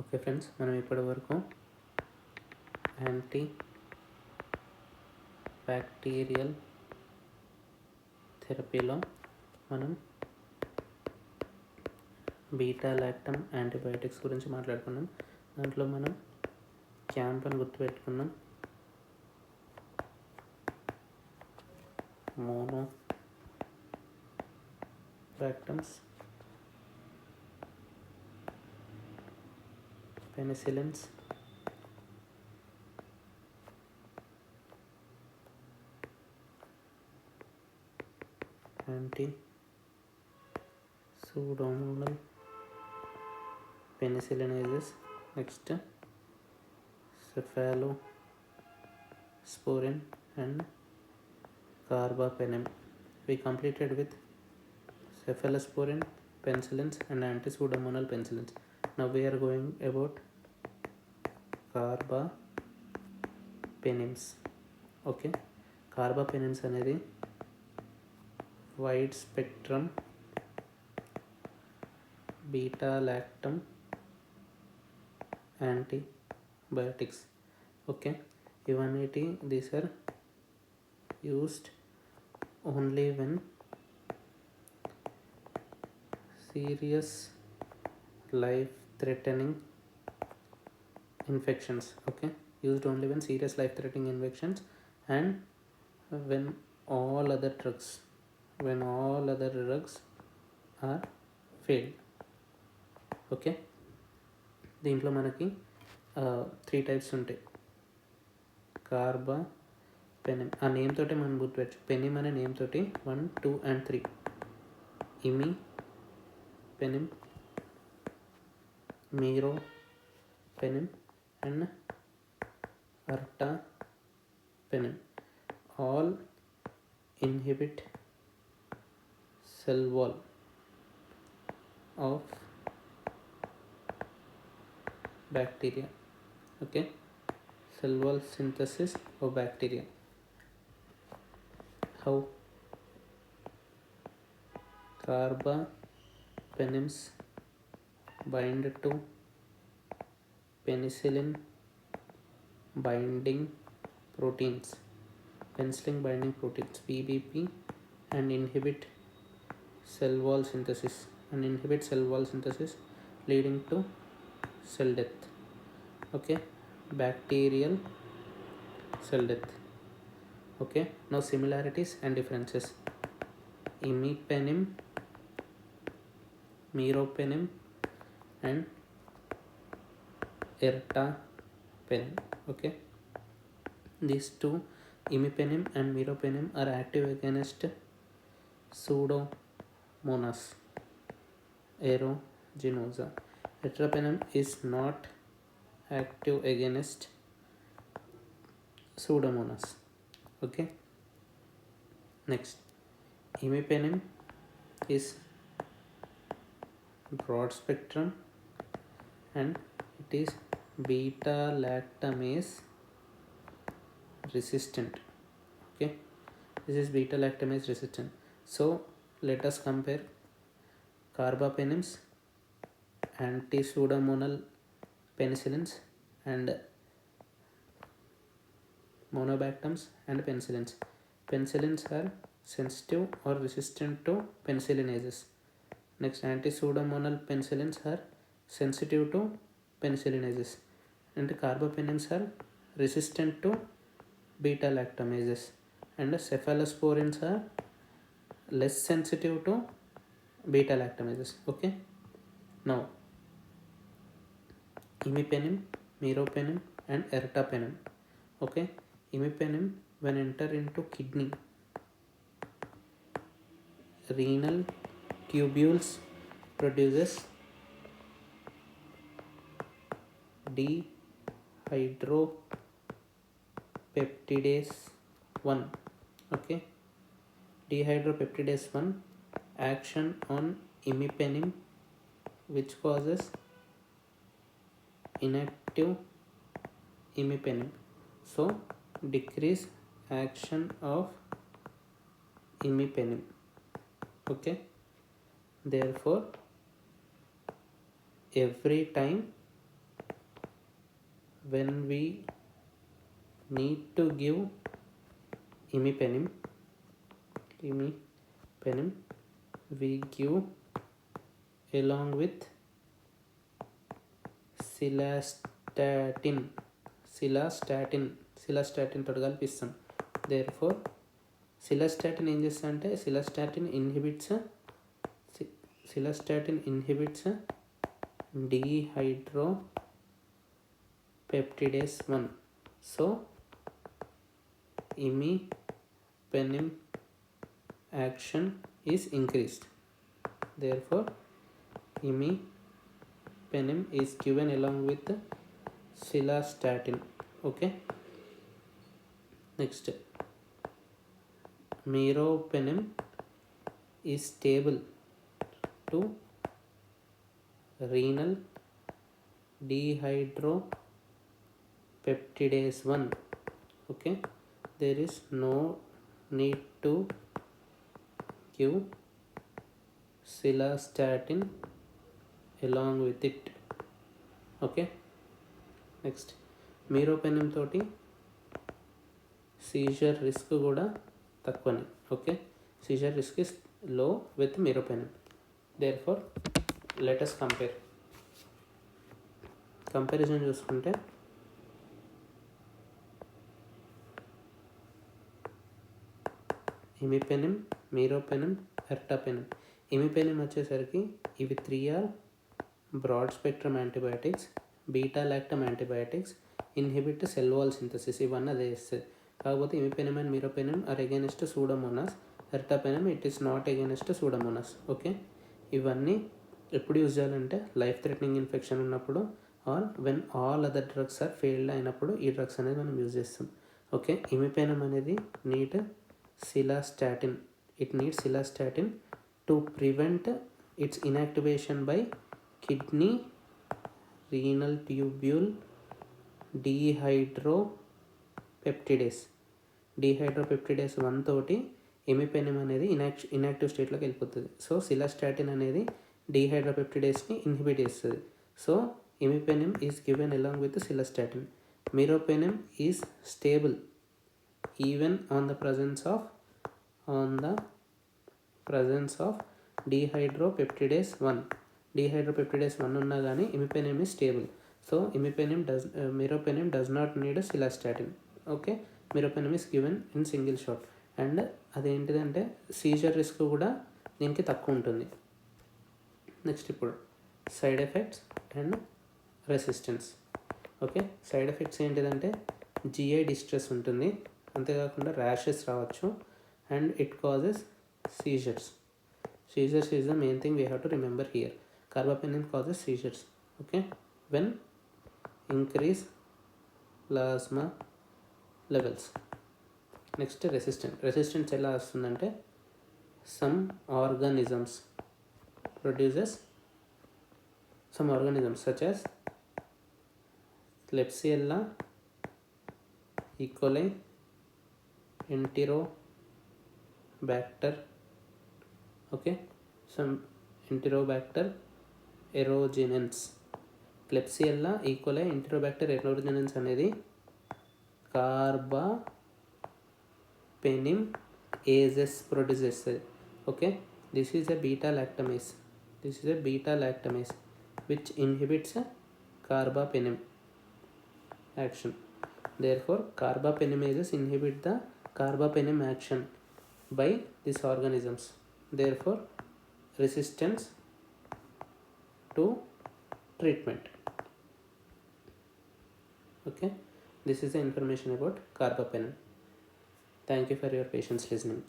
Okay friends, మనం ఇప్పటి వరకు యాంటీ బ్యాక్టీరియల్ థెరపీలో మనం బీటా లాక్టమ్ యాంటీబయాటిక్స్ గురించి మాట్లాడుకున్నాం. దాంట్లో మనం క్యాంప్ అని గుర్తుపెట్టుకున్నాం, monobactams, penicillins, anti pseudomonal penicillinases, next cephalosporin and carbapenem. We completed with cephalosporin, penicillins and anti-pseudomonal penicillins. Now we are going about carbapenems. Okay, carbapenems అనేది wide spectrum beta lactam antibiotics. Okay, ఇవన్నీ these are used only when serious life threatening infections. Okay, used only when serious life threatening infections and when all other drugs are failed. Okay, దీంట్లో మనకి 3 types ఉంటాయి. కార్బాపెనెమ్ ఆ name తోటి మనం గుర్తుపెచ్చు. పెనిమ్ అనే name తోటి 1, 2 and 3. ఇమిపెనిమ్, మీరోపెనిమ్ and ertapenem all inhibit cell wall of bacteria. Okay, cell wall synthesis of bacteria. How? Carbapenems bind to penicillin binding proteins, PBP, and inhibit cell wall synthesis leading to cell death. Okay, bacterial cell death. Okay, now similarities and differences. Imipenem, meropenem and ertapenem. Okay, these two, imipenem and meropenem, are active against Pseudomonas aeruginosa. Ertapenem is not active against Pseudomonas. Okay, next, imipenem is broad spectrum and it is beta lactamase resistant. Okay, this is beta lactamase resistant. So let us compare carbapenems, anti-pseudomonal penicillins and monobactams and penicillins. Penicillins are sensitive or resistant to penicillinases. Next, anti-pseudomonal penicillins are sensitive to penicillinases and carbapenems are resistant to beta lactamases, and cephalosporins are less sensitive to beta lactamases. Okay, now imipenem, meropenem and ertapenem. Okay, imipenem, when enter into kidney, renal tubules produces dehydropeptidase 1. Okay, dehydropeptidase 1 action on imipenem, which causes inactive imipenem, so decrease action of imipenem. Okay, therefore every time when we need to give imipenem, we give along with సిలాస్టాటిన్ తోటి కలిపిస్తాం. Therefore సిలాస్టాటిన్ ఏం చేస్తా అంటే సిలాస్టాటిన్ inhibits dehydropeptidase 1. So imipenem action is increased. Therefore imipenem is given along with cilastatin. Okay, next, meropenem is stable to renal dehydropeptidase 1. Okay, there is no need to give cilastatin along with it. Okay, next, meropenem తోటి seizure risk కూడా తక్కువనే. Okay, seizure risk is low with meropenem. Therefore let us comparison చూసుకుంటే imipenem, meropenem, ertapenem. Imipenem వచ్చేసరికి ఇవి 3 are broad spectrum antibiotics, beta lactam antibiotics, inhibit cell wall synthesis. ఇవన్నీ అదే చేస్తుంది. కాకపోతే imipenem and meropenem are against Pseudomonas. ertapenem it is not against Pseudomonas. Okay, ఇవన్నీ ఎప్పుడు use చేయాలంటే లైఫ్ థ్రెటనింగ్ ఇన్ఫెక్షన్ ఉన్నప్పుడు or when all other drugs are failed అయినప్పుడు ఈ డ్రగ్స్ అనేది మనం యూజ్ చేస్తాం. ఓకే, ఇమిపెnem అనేది it needs cilastatin to prevent its inactivation by kidney renal tubule dehydropeptidase 1 తోటి ఇమిపెnem అనేది ఇన్యాక్టివ్ స్టేట్లోకి వెళ్ళిపోతుంది. సో సిలాస్టాటిన్ అనేది డీహైడ్రోపెప్టిడేస్ని ఇన్హిబిట్ చేస్తుంది. So imipenem is given along with the cilastatin. Meropenem is stable even on the presence of dehydropeptidase 1. Dehydropeptidase 1 ఉన్నా కానీ imipenem is stable. So meropenem does not need a cilastatin. Okay, meropenem is given in single shot. And అదేంటిదంటే seizure risk కూడా దీనికి తక్కువ ఉంటుంది. Next ఇప్పుడు side effects and resistance. Okay, side effects ఏంటిదంటే GI distress ఉంటుంది, అంతేకాకుండా ర్యాషెస్ రావచ్చు, and it causes seizures. Seizures is the main thing we have to remember here. Carbapenem causes seizures. Okay, when increase plasma levels. Next resistance ఎలా వస్తుందంటే some organisms such as Klebsiella, E. coli, Enterobacter, okay, some Enterobacter aerogenens. Klebsiella, E. coli, Enterobacter aerogenens అనేది Carbapenem ases produce చేస్తుంది. Okay, this is a beta lactamase which inhibits carbapenem action. Therefore carbapenemases inhibit the carbapenem action by these organisms. Therefore resistance to treatment. Okay, this is the information about carbapenem. Thank you for your patience listening.